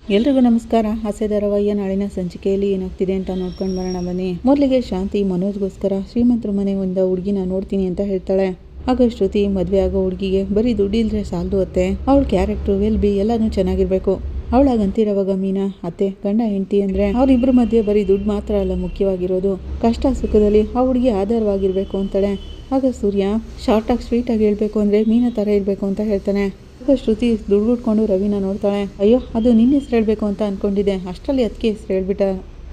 ಎಲ್ರಿಗೂ ನಮಸ್ಕಾರ. ಹಾಸ್ಯ ಧಾರಾವಾಹಿಯ ನಾಳಿನ ಸಂಚಿಕೆಯಲ್ಲಿ ಏನಾಗ್ತಿದೆ ಅಂತ ನೋಡ್ಕೊಂಡು ಬರೋಣ ಬನ್ನಿ. ಮೊದಲಿಗೆ ಶಾಂತಿ ಮನೋಜ್ಗೋಸ್ಕರ ಶ್ರೀಮಂತರ ಮನೆಯಿಂದ ಹುಡುಗಿನ ನೋಡ್ತೀನಿ ಅಂತ ಹೇಳ್ತಾಳೆ. ಆಗ ಶ್ರುತಿ ಮದುವೆ ಆಗೋ ಹುಡುಗಿಗೆ ಬರೀ ದುಡ್ಡಿಲ್ದ್ರೆ ಸಾಲದು ಅತ್ತೆ, ಅವಳ ಕ್ಯಾರೆಕ್ಟ್ರು ವೆಲ್ ಬಿ ಎಲ್ಲಾನು ಚೆನ್ನಾಗಿರ್ಬೇಕು. ಅವಳಾಗಂತಿರೋವಾಗ ಮೀನಾ ಅತ್ತೆ ಗಂಡ ಹೆಂಡತಿ ಅಂದ್ರೆ ಅವ್ರಿಬ್ರ ಮಧ್ಯೆ ಬರೀ ದುಡ್ಡು ಮಾತ್ರ ಅಲ್ಲ ಮುಖ್ಯವಾಗಿರೋದು, ಕಷ್ಟ ಸುಖದಲ್ಲಿ ಆ ಹುಡುಗಿ ಆಧಾರವಾಗಿರ್ಬೇಕು ಅಂತಾಳೆ. ಆಗ ಸೂರ್ಯ ಶಾರ್ಟಾಗಿ ಸ್ವೀಟಾಗಿ ಹೇಳ್ಬೇಕು ಅಂದ್ರೆ ಮೀನಾ ಥರ ಇರಬೇಕು ಅಂತ ಹೇಳ್ತಾನೆ. ಆಗ ಶ್ರುತಿ ದುಡ್ಡುಡ್ಕೊಂಡು ರವಿನ ನೋಡ್ತಾಳೆ. ಅಯ್ಯೋ ಅದು ನಿನ್ನ ಹೆಸರು ಹೇಳ್ಬೇಕು ಅಂತ ಅನ್ಕೊಂಡಿದ್ದೆ, ಅಷ್ಟರಲ್ಲಿ ಅದಕ್ಕೆ ಹೆಸರು ಹೇಳ್ಬಿಟ್ಟ.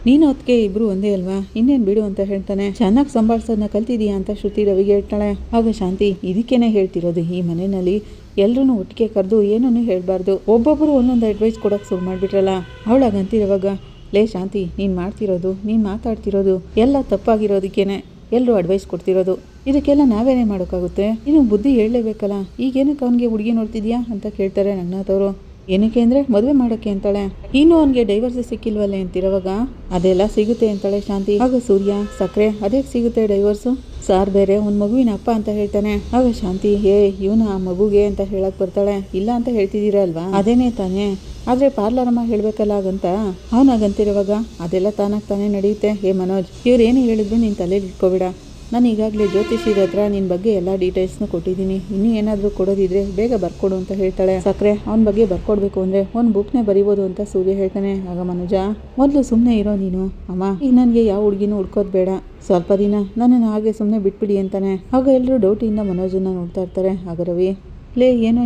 ನೀನು ಅದಕ್ಕೆ ಇಬ್ರು ಒಂದೇ ಅಲ್ವಾ, ಇನ್ನೇನು ಬಿಡು ಅಂತ ಹೇಳ್ತಾನೆ. ಚೆನ್ನಾಗಿ ಸಂಭಾಳಿಸೋದನ್ನ ಕಲ್ತಿದೀಯಾ ಅಂತ ಶ್ರುತಿ ರವಿಗೆ ಹೇಳ್ತಾಳೆ. ಆಗ ಶಾಂತಿ ಇದಕ್ಕೇನೆ ಹೇಳ್ತಿರೋದು, ಈ ಮನೆಯಲ್ಲಿ ಎಲ್ಲರೂ ಒಟ್ಟಿಗೆ ಕರೆದು ಏನೂ ಹೇಳ್ಬಾರ್ದು, ಒಬ್ಬೊಬ್ಬರು ಒಂದೊಂದು ಅಡ್ವೈಸ್ ಕೊಡೋಕೆ ಶುರು ಮಾಡಿಬಿಟ್ರಲ್ಲ. ಅವಳಾಗಂತಿರುವಾಗ ಲೇ ಶಾಂತಿ ನೀನು ಮಾಡ್ತಿರೋದು ನೀನು ಮಾತಾಡ್ತಿರೋದು ಎಲ್ಲ ತಪ್ಪಾಗಿರೋದಕ್ಕೇನೆ ಎಲ್ಲರೂ ಅಡ್ವೈಸ್ ಕೊಡ್ತಿರೋದು, ಇದಕ್ಕೆಲ್ಲ ನಾವೇನೇ ಮಾಡೋಕ್ಕಾಗುತ್ತೆ, ಇನ್ನು ಬುದ್ಧಿ ಹೇಳಲೇಬೇಕಲ್ಲ. ಈಗೇನಕ್ಕೆ ಅವನಿಗೆ ಹುಡುಗಿ ನೋಡ್ತಿದ್ಯಾ ಅಂತ ಕೇಳ್ತಾರೆ ರಂಗನಾಥ್ ಅವರು. ಏನಕ್ಕೆ ಅಂದರೆ ಮದುವೆ ಮಾಡೋಕ್ಕೆ ಅಂತಾಳೆ. ಇನ್ನು ಅವನಿಗೆ ಡೈವರ್ಸ್ ಸಿಕ್ಕಿಲ್ವಲ್ಲೇ ಅಂತಿರೋವಾಗ ಅದೆಲ್ಲ ಸಿಗುತ್ತೆ ಅಂತಾಳೆ ಶಾಂತಿ. ಆಗ ಸೂರ್ಯ ಸಕ್ಕರೆ ಅದೇ ಸಿಗುತ್ತೆ ಡೈವರ್ಸು, ಸಾರ್ ಬೇರೆ ಒಂದು ಮಗುವಿನ ಅಪ್ಪ ಅಂತ ಹೇಳ್ತಾನೆ. ಆಗ ಶಾಂತಿ ಇವನು ಆ ಮಗುಗೆ ಅಂತ ಹೇಳಕ್ ಬರ್ತಾಳೆ. ಇಲ್ಲ ಅಂತ ಹೇಳ್ತಿದ್ದೀರಲ್ವಾ ಅದೇನೇ ತಾನೇ, ಆದರೆ ಪಾರ್ಲರಮ್ಮ ಹೇಳಬೇಕಲ್ಲ ಆಗಂತ ಅವನಾಗಂತಿರುವಾಗ ಅದೆಲ್ಲ ತಾನಾಗಿ ತಾನೇ ನಡೆಯುತ್ತೆ. ಮನೋಜ್ ಇವ್ರೇನು ಹೇಳಿದ್ರು ನೀನು ತಲೆಯಲ್ಲಿ ಇಟ್ಕೋಬೇಡ, ನಾನು ಈಗಾಗಲೇ ಜ್ಯೋತಿಷಿರ ಹತ್ರ ನಿನ್ನ ಬಗ್ಗೆ ಎಲ್ಲ ಡೀಟೇಲ್ಸ್ನು ಕೊಟ್ಟಿದ್ದೀನಿ, ಇನ್ನೂ ಏನಾದರೂ ಕೊಡೋದಿದ್ರೆ ಬೇಗ ಬರ್ಕೊಡು ಅಂತ ಹೇಳ್ತಾಳೆ. ಸಕ್ಕರೆ ಅವನ ಬಗ್ಗೆ ಬರ್ಕೊಡ್ಬೇಕು ಅಂದರೆ ಒಂದು ಬುಕ್ನೇ ಬರೀಬೋದು ಅಂತ ಸೂರ್ಯ ಹೇಳ್ತಾನೆ. ಆಗ ಮನೋಜ ಮೊದಲು ಸುಮ್ಮನೆ ಇರೋ ನೀನು, ಅಮ್ಮ ಈಗ ನನಗೆ ಯಾವ ಹುಡುಗಿನೂ ಹುಡ್ಕೋದು ಬೇಡ, ಸ್ವಲ್ಪ ದಿನ ನನ್ನನ್ನು ಹಾಗೆ ಸುಮ್ಮನೆ ಬಿಟ್ಬಿಡಿ ಅಂತಾನೆ. ಆಗ ಎಲ್ಲರೂ ಡೌಟಿಂದ ಮನೋಜನ್ನ ನೋಡ್ತಾ ಇರ್ತಾರೆ. ಆಗ ರವಿ ಏನೋ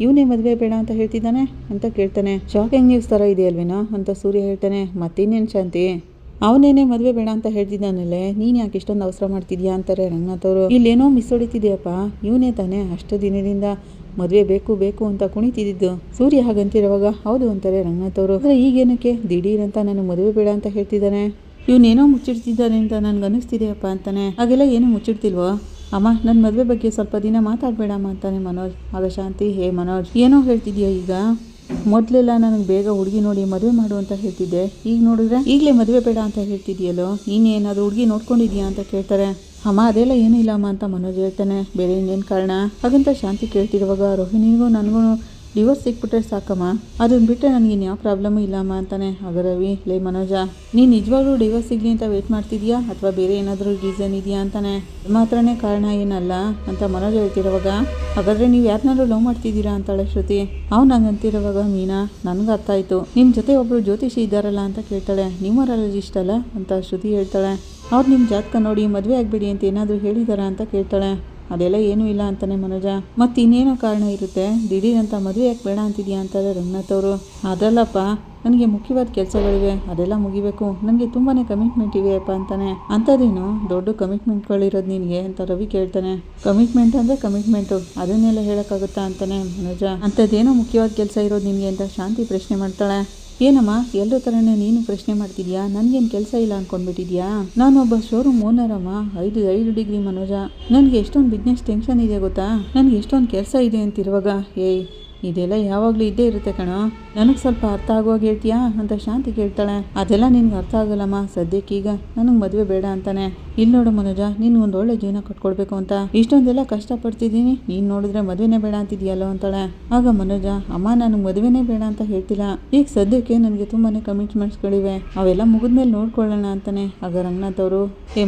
ಇವನೇ ಮದುವೆ ಬೇಡ ಅಂತ ಹೇಳ್ತಿದ್ದಾನೆ ಅಂತ ಕೇಳ್ತಾನೆ. ಶಾಕಿಂಗ್ ನ್ಯೂಸ್ ಥರ ಇದೆ ಅಲ್ವೇನೋ ಅಂತ ಸೂರ್ಯ ಹೇಳ್ತಾನೆ. ಮತ್ತಿನ್ನೇನು ಶಾಂತಿ, ಅವನೇನೇ ಮದುವೆ ಬೇಡ ಅಂತ ಹೇಳ್ತಿದ್ದಾನಲ್ಲೇ, ನೀನು ಯಾಕೆ ಇಷ್ಟೊಂದು ಅವಸರ ಮಾಡ್ತಿದ್ಯಾ ಅಂತಾರೆ ರಂಗನಾಥ್ ಅವರು. ಇಲ್ಲೇನೋ ಮಿಸ್ ಹೊಡಿತಿದ್ಯಪ್ಪ, ಇವನೇ ತಾನೇ ಅಷ್ಟು ದಿನದಿಂದ ಮದುವೆ ಬೇಕು ಬೇಕು ಅಂತ ಕುಣಿತಿದ್ದು. ಸೂರ್ಯ ಹಾಗಂತಿರುವಾಗ ಹೌದು ಅಂತಾರೆ ರಂಗನಾಥ್ ಅವರು. ಆದರೆ ಈಗೇನಕ್ಕೆ ದಿಢೀರಂತ ನಾನು ಮದುವೆ ಬೇಡ ಅಂತ ಹೇಳ್ತಿದ್ದಾನೆ, ಇವನೇನೋ ಮುಚ್ಚಿಡ್ತಿದ್ದಾನೆ ಅಂತ ನನ್ಗೆ ಅನ್ನಿಸ್ತಿದೆಯಪ್ಪ ಅಂತಾನೆ. ಹಾಗೆಲ್ಲ ಏನೂ ಮುಚ್ಚಿಡ್ತಿಲ್ವೋ ಅಮ್ಮ, ನನ್ನ ಮದುವೆ ಬಗ್ಗೆ ಸ್ವಲ್ಪ ದಿನ ಮಾತಾಡಬೇಡಮ್ಮ ಅಂತಾನೆ ಮನೋಜ್. ಆಗ ಶಾಂತಿ ಮನೋಜ್ ಏನೋ ಹೇಳ್ತಿದ್ಯಾ ಈಗ, ಮೊದಲೆಲ್ಲ ನನಗೆ ಬೇಗ ಹುಡುಗಿ ನೋಡಿ ಮದುವೆ ಮಾಡು ಅಂತ ಹೇಳ್ತಿದ್ದೆ, ಈಗ ನೋಡಿದ್ರೆ ಈಗಲೇ ಮದುವೆ ಬೇಡ ಅಂತ ಹೇಳ್ತಿದ್ಯಲ್ಲೋ, ನೀನೇನಾದರೂ ಹುಡುಗಿ ನೋಡ್ಕೊಂಡಿದ್ಯಾ ಅಂತ ಕೇಳ್ತಾರೆ. ಅಮ್ಮ ಅದೆಲ್ಲ ಏನೂ ಇಲ್ಲಮ್ಮ ಅಂತ ಮನೋಜ್ ಹೇಳ್ತಾನೆ. ಬೇರೆ ಇನ್ನೇನು ಕಾರಣ ಹಾಗಂತ ಶಾಂತಿ ಕೇಳ್ತಿರುವಾಗ ರೋಹಿಣಿಗೂ ನನಗೂ ಡಿವೋರ್ಸ್ ಸಿಕ್ಬಿಟ್ರೆ ಸಾಕಮ್ಮ, ಅದನ್ನ ಬಿಟ್ಟರೆ ನನಗೆ ಯಾವ ಪ್ರಾಬ್ಲಮ್ಮು ಇಲ್ಲಮ್ಮ ಅಂತಾನೆ. ಆಗ ರವಿ ಮನೋಜ ನೀನು ನಿಜವಾಗ್ಲೂ ಡಿವೋರ್ಸ್ ಸಿಗಲಿ ಅಂತ ವೇಟ್ ಮಾಡ್ತಿದ್ಯಾ ಅಥವಾ ಬೇರೆ ಏನಾದರೂ ರೀಸನ್ ಇದೆಯಾ ಅಂತಾನೆ. ಮಾತ್ರನೇ ಕಾರಣ ಏನಲ್ಲ ಅಂತ ಮನೋಜ್ ಹೇಳ್ತಿರುವಾಗ ಹಾಗಾದರೆ ನೀವು ಯಾರನ್ನಾದ್ರೂ ಲವ್ ಮಾಡ್ತಿದ್ದೀರಾ ಅಂತಾಳೆ ಶ್ರುತಿ. ಅವ್ನು ಹಂಗಂತಿರುವಾಗ ಮೀನಾ ನನಗೆ ಅರ್ಥ ಆಯಿತು, ನಿಮ್ಮ ಜೊತೆ ಒಬ್ಬರು ಜ್ಯೋತಿಷಿ ಇದ್ದಾರಲ್ಲ ಅಂತ ಕೇಳ್ತಾಳೆ. ನ್ಯೂಮರಾಲಜಿಸ್ಟ್ ಅಲ್ಲ ಅಂತ ಶ್ರುತಿ ಹೇಳ್ತಾಳೆ. ಅವ್ರು ನಿಮ್ಮ ಜಾತಕ ನೋಡಿ ಮದುವೆ ಆಗಬೇಡಿ ಅಂತ ಏನಾದರೂ ಹೇಳಿದಾರಾ ಅಂತ ಕೇಳ್ತಾಳೆ. ಅದೆಲ್ಲ ಏನೂ ಇಲ್ಲ ಅಂತಾನೆ ಮನೋಜ. ಮತ್ತು ಇನ್ನೇನೋ ಕಾರಣ ಇರುತ್ತೆ, ದಿಢೀರಂತ ಮದುವೆ ಯಾಕೆ ಬೇಡ ಅಂತಿದ್ಯಾ ಅಂತಾರೆ ರಂಗನಾಥ್ ಅವರು. ಅದಲ್ಲಪ್ಪ ನನಗೆ ಮುಖ್ಯವಾದ ಕೆಲಸಗಳಿವೆ, ಅದೆಲ್ಲ ಮುಗಿಬೇಕು, ನನಗೆ ತುಂಬಾ ಕಮಿಟ್ಮೆಂಟ್ ಇವೆಯಪ್ಪ ಅಂತಾನೆ. ಅಂಥದ್ದೇನು ದೊಡ್ಡ ಕಮಿಟ್ಮೆಂಟ್ಗಳಿರೋದು ನಿನಗೆ ಅಂತ ರವಿ ಕೇಳ್ತಾನೆ. ಕಮಿಟ್ಮೆಂಟ್ ಅಂದರೆ ಕಮಿಟ್ಮೆಂಟು, ಅದನ್ನೆಲ್ಲ ಹೇಳೋಕ್ಕಾಗುತ್ತಾ ಅಂತಾನೆ ಮನೋಜ. ಅಂಥದ್ದೇನೋ ಮುಖ್ಯವಾದ ಕೆಲಸ ಇರೋದು ನಿನಗೆ ಅಂತ ಶಾಂತಿ ಪ್ರಶ್ನೆ ಮಾಡ್ತಾಳೆ. ಏನಮ್ಮ ಎಲ್ಲರ ಥರನೇ ನೀನು ಪ್ರಶ್ನೆ ಮಾಡ್ತಿದ್ಯಾ, ನನಗೇನು ಕೆಲಸ ಇಲ್ಲ ಅಂದ್ಕೊಂಡ್ಬಿಟ್ಟಿದ್ಯಾ, ನಾನೊಬ್ಬ ಶೋರೂಮ್ ಓನರಮ್ಮ, 5 ಡಿಗ್ರಿ ಮನೋಜ, ನನಗೆ ಎಷ್ಟೊಂದು ಬಿಸ್ನೆಸ್ ಟೆನ್ಷನ್ ಇದೆ ಗೊತ್ತಾ, ನನಗೆ ಎಷ್ಟೊಂದು ಕೆಲಸ ಇದೆ ಅಂತಿರುವಾಗ ಇದೆಲ್ಲ ಯಾವಾಗಲೂ ಇದ್ದೇ ಇರುತ್ತೆ ಕಣೋ, ನನಗೆ ಸ್ವಲ್ಪ ಅರ್ಥ ಆಗುವಾಗ ಹೇಳ್ತೀಯಾ ಅಂತ ಶಾಂತಿ ಕೇಳ್ತಾಳೆ. ಅದೆಲ್ಲ ನಿನ್ಗೆ ಅರ್ಥ ಆಗಲ್ಲಮ್ಮ, ಸದ್ಯಕ್ಕೀಗ ನನಗೆ ಮದುವೆ ಬೇಡ ಅಂತಾನೆ. ಇಲ್ಲಿ ನೋಡು ಮನೋಜ, ನೀನು ಒಂದು ಒಳ್ಳೆ ಜೀವನ ಕಟ್ಕೊಡ್ಬೇಕು ಅಂತ ಇಷ್ಟೊಂದೆಲ್ಲ ಕಷ್ಟಪಡ್ತಿದ್ದೀನಿ, ನೀನು ನೋಡಿದ್ರೆ ಮದುವೆನೇ ಬೇಡ ಅಂತಿದ್ಯಲ್ಲೋ ಅಂತಾಳೆ. ಆಗ ಮನೋಜ ಅಮ್ಮ ನನಗೆ ಮದುವೆನೇ ಬೇಡ ಅಂತ ಹೇಳ್ತಿಲ್ಲ, ಈಗ ಸದ್ಯಕ್ಕೆ ನನಗೆ ತುಂಬಾ ಕಮಿಟ್ಮೆಂಟ್ಸ್ಗಳಿವೆ, ಅವೆಲ್ಲ ಮುಗಿದ್ಮೇಲೆ ನೋಡ್ಕೊಳ್ಳೋಣ ಅಂತಾನೆ. ಆಗ ರಂಗನಾಥ್ ಅವರು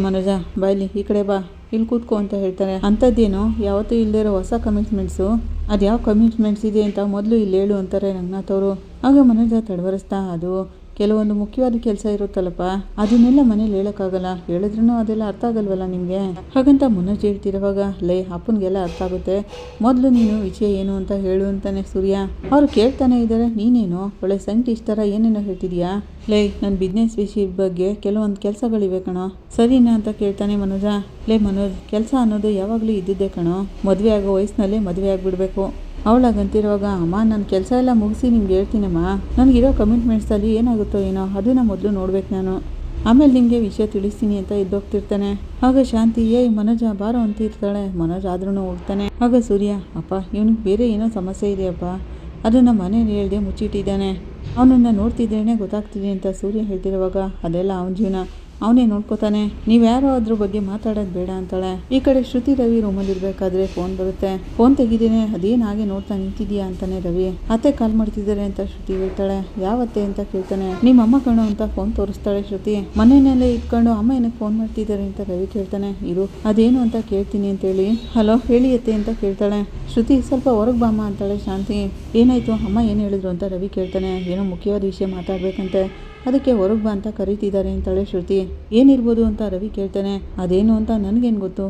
ಮನೋಜ ಬಾಯ್ಲಿ ಈ ಕಡೆ ಬಾ, ಇಲ್ಲಿ ಕೂತ್ಕೋ ಅಂತ ಹೇಳ್ತಾರೆ. ಅಂಥದ್ದೇನೋ ಯಾವತ್ತೂ ಇಲ್ಲದೇ ಇರೋ ಹೊಸ ಕಮಿಟ್ಮೆಂಟ್ಸು, ಅದು ಯಾವ ಕಮಿಟ್ಮೆಂಟ್ಸ್ ಇದೆ ಅಂತ ಮೊದಲು ಇಲ್ಲಿ ಹೇಳು ಅಂತಾರೆ ರಂಗನಾಥ್ ಅವರು. ಆಗ ಮನೋಜ ತಡವರಿಸ್ತಾ ಅದು ಕೆಲವೊಂದು ಮುಖ್ಯವಾದ ಕೆಲಸ ಇರುತ್ತಲ್ಲಪ್ಪ, ಅದನ್ನೆಲ್ಲ ಮನೇಲಿ ಹೇಳೋಕ್ಕಾಗಲ್ಲ, ಹೇಳಿದ್ರೂ ಅದೆಲ್ಲ ಅರ್ಥ ಆಗಲ್ವಲ್ಲ ನಿಮಗೆ ಹಾಗಂತ ಮನೋಜ್ ಹೇಳ್ತಿರುವಾಗ ಅಪ್ಪನಿಗೆಲ್ಲ ಅರ್ಥ ಆಗುತ್ತೆ, ಮೊದಲು ನೀನು ವಿಷಯ ಏನು ಅಂತ ಹೇಳು ಅಂತಾನೆ ಸೂರ್ಯ. ಅವರು ಕೇಳ್ತಾನೆ ಇದ್ದಾರೆ, ನೀನೇನು ಒಳ್ಳೆ ಸೈಂಟಿಸ್ಟ್ ಥರ ಏನೇನೋ ಹೇಳ್ತಿದ್ಯಾ, ನನ್ನ ಬಿಸ್ನೆಸ್ ವಿಷಯದ ಬಗ್ಗೆ ಕೆಲವೊಂದು ಕೆಲಸಗಳಿವೆ ಕಣೋ, ಸರಿನಾ ಅಂತ ಕೇಳ್ತಾನೆ ಮನೋಜ. ಮನೋಜ್ ಕೆಲಸ ಅನ್ನೋದು ಯಾವಾಗಲೂ ಇದ್ದಿದ್ದೆ ಕಣೋ, ಮದುವೆ ಆಗೋ ವಯಸ್ಸಿನಲ್ಲೇ ಮದುವೆ ಆಗಿಬಿಡ್ಬೇಕು. ಅವಳಾಗಂತಿರುವಾಗ ಅಮ್ಮ ನನ್ನ ಕೆಲಸ ಎಲ್ಲ ಮುಗಿಸಿ ನಿಮ್ಗೆ ಹೇಳ್ತೀನಮ್ಮ, ನನಗಿರೋ ಕಮಿಟ್ಮೆಂಟ್ಸಲ್ಲಿ ಏನಾಗುತ್ತೋ ಏನೋ ಅದನ್ನು ಮೊದಲು ನೋಡ್ಬೇಕು ನಾನು, ಆಮೇಲೆ ನಿಮಗೆ ವಿಷಯ ತಿಳಿಸ್ತೀನಿ ಅಂತ ಎದ್ದೋಗ್ತಿರ್ತಾನೆ. ಆಗ ಶಾಂತಿ ಮನೋಜ ಬಾರೋ ಅಂತಿರ್ತಾಳೆ. ಮನೋಜ್ ಆದ್ರೂ ಹೋಗ್ತಾನೆ. ಆಗ ಸೂರ್ಯ ಅಪ್ಪ ಇವನಿಗೆ ಬೇರೆ ಏನೋ ಸಮಸ್ಯೆ ಇದೆಯಪ್ಪ, ಅದನ್ನು ಮನೇಲಿ ಹೇಳ್ದೆ ಮುಚ್ಚಿಟ್ಟಿದ್ದಾನೆ, ಅವನನ್ನು ನೋಡ್ತಿದ್ದೇನೆ ಗೊತ್ತಾಗ್ತಿದೆ ಅಂತ ಸೂರ್ಯ ಹೇಳ್ತಿರುವಾಗ ಅದೆಲ್ಲ ಅವನ ಜೀವನ, ಅವನೇ ನೋಡ್ಕೋತಾನೆ, ನೀವ್ಯಾರೋ ಅದ್ರ ಬಗ್ಗೆ ಮಾತಾಡೋದು ಬೇಡ ಅಂತಾಳೆ. ಈ ಕಡೆ ಶ್ರುತಿ ರವಿ ರೂಮಲ್ಲಿ ಇರ್ಬೇಕಾದ್ರೆ ಫೋನ್ ಬರುತ್ತೆ. ಫೋನ್ ತೆಗಿದೇನೆ ಅದೇನು ಹಾಗೆ ನೋಡ್ತಾ ನಿಂತಿದ್ಯಾ ಅಂತಾನೆ ರವಿ. ಅತ್ತೆ ಕಾಲ್ ಮಾಡ್ತಿದ್ದಾರೆ ಅಂತ ಶ್ರುತಿ ಹೇಳ್ತಾಳೆ. ಯಾವತ್ತೆ ಅಂತ ಕೇಳ್ತಾನೆ. ನಿಮ್ಮ ಅಮ್ಮ ಕಣೋ ಅಂತ ಫೋನ್ ತೋರಿಸ್ತಾಳೆ ಶ್ರುತಿ. ಮನೆಯಲ್ಲೇ ಇಟ್ಕೊಂಡು ಅಮ್ಮ ಏನಕ್ಕೆ ಫೋನ್ ಮಾಡ್ತಿದ್ದಾರೆ ಅಂತ ರವಿ ಕೇಳ್ತಾನೆ. ಇರು ಅದೇನು ಅಂತ ಕೇಳ್ತೀನಿ ಅಂತೇಳಿ ಹಲೋ ಹೇಳಿ ಅತ್ತೆ ಅಂತ ಕೇಳ್ತಾಳೆ. ಶ್ರುತಿ ಸ್ವಲ್ಪ ಹೊರಗೆ ಬಾಮ್ಮ ಅಂತಾಳೆ ಶಾಂತಿ. ಏನಾಯ್ತು ಅಮ್ಮ ಏನು ಹೇಳಿದ್ರು ಅಂತ ರವಿ ಕೇಳ್ತಾನೆ. ಏನೋ ಮುಖ್ಯವಾದ ವಿಷಯ ಮಾತಾಡ್ಬೇಕಂತೆ, ಅದಕ್ಕೆ ಹೊರಗೆ ಬಾ ಅಂತ ಕರೀತಿದ್ದಾರೆ ಅಂತಾಳೆ ಶ್ರುತಿ. ಏನಿರ್ಬೋದು ಅಂತ ರವಿ ಕೇಳ್ತಾನೆ. ಅದೇನು ಅಂತ ನನಗೇನು ಗೊತ್ತು,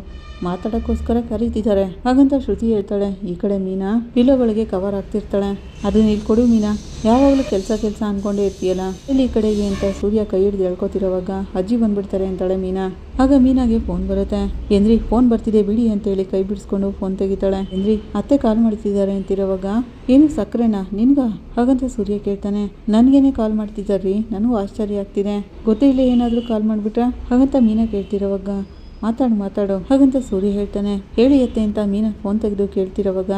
ಮಾತಾಡೋಕ್ಕೋಸ್ಕರ ಕರೀತಿದ್ದಾರೆ ಹಾಗಂತ ಶ್ರುತಿ ಹೇಳ್ತಾಳೆ. ಈ ಕಡೆ ಮೀನಾ ಪಿಲ್ಲೋಗಳಿಗೆ ಕವರ್ ಆಗ್ತಿರ್ತಾಳೆ. ಅದನ್ನ ಇಲ್ಲಿ ಕೊಡು ಮೀನಾ, ಯಾವಾಗಲೂ ಕೆಲಸ ಅನ್ಕೊಂಡೇ ಇರ್ತೀಯಲ್ಲ, ಇಲ್ಲಿ ಈ ಕಡೆಗೆ ಅಂತ ಸೂರ್ಯ ಕೈ ಹಿಡ್ದು ಹೇಳ್ಕೊತಿರೋವಾಗ ಅಜ್ಜಿ ಬಂದ್ಬಿಡ್ತಾರೆ ಅಂತಾಳೆ ಮೀನಾ. ಆಗ ಮೀನಾಗೆ ಫೋನ್ ಬರುತ್ತೆ. ಏನ್ರಿ ಫೋನ್ ಬರ್ತಿದೆ ಬಿಡಿ ಅಂತೇಳಿ ಕೈ ಬಿಡಿಸ್ಕೊಂಡು ಫೋನ್ ತೆಗಿತಾಳೆ. ಏನ್ರಿ ಅತ್ತೆ ಕಾಲ್ ಮಾಡ್ತಿದ್ದಾರೆ ಅಂತಿರೋವಾಗ ಏನು ಸಕ್ಕರೆನಾ ನಿನ್ಗ ಹಾಗಂತ ಸೂರ್ಯ ಕೇಳ್ತಾನೆ. ನನ್ಗೇನೆ ಕಾಲ್ ಮಾಡ್ತಿದ್ದಾರ್ರಿ, ನನಗೂ ಆಶ್ಚರ್ಯ ಆಗ್ತಿದೆ, ಗೊತ್ತೇ ಇಲ್ಲ ಏನಾದರೂ ಕಾಲ್ ಮಾಡ್ಬಿಟ್ರಾ ಹಾಗಂತ ಮೀನಾ ಕೇಳ್ತಿರೋವಾಗ ಮಾತಾಡು ಹಾಗಂತ ಸೂರ್ಯ ಹೇಳ್ತಾನೆ. ಹೇಳಿ ಅತ್ತೆ ಅಂತ ಮೀನಾ ಫೋನ್ ತೆಗೆದು ಕೇಳ್ತಿರೋವಾಗ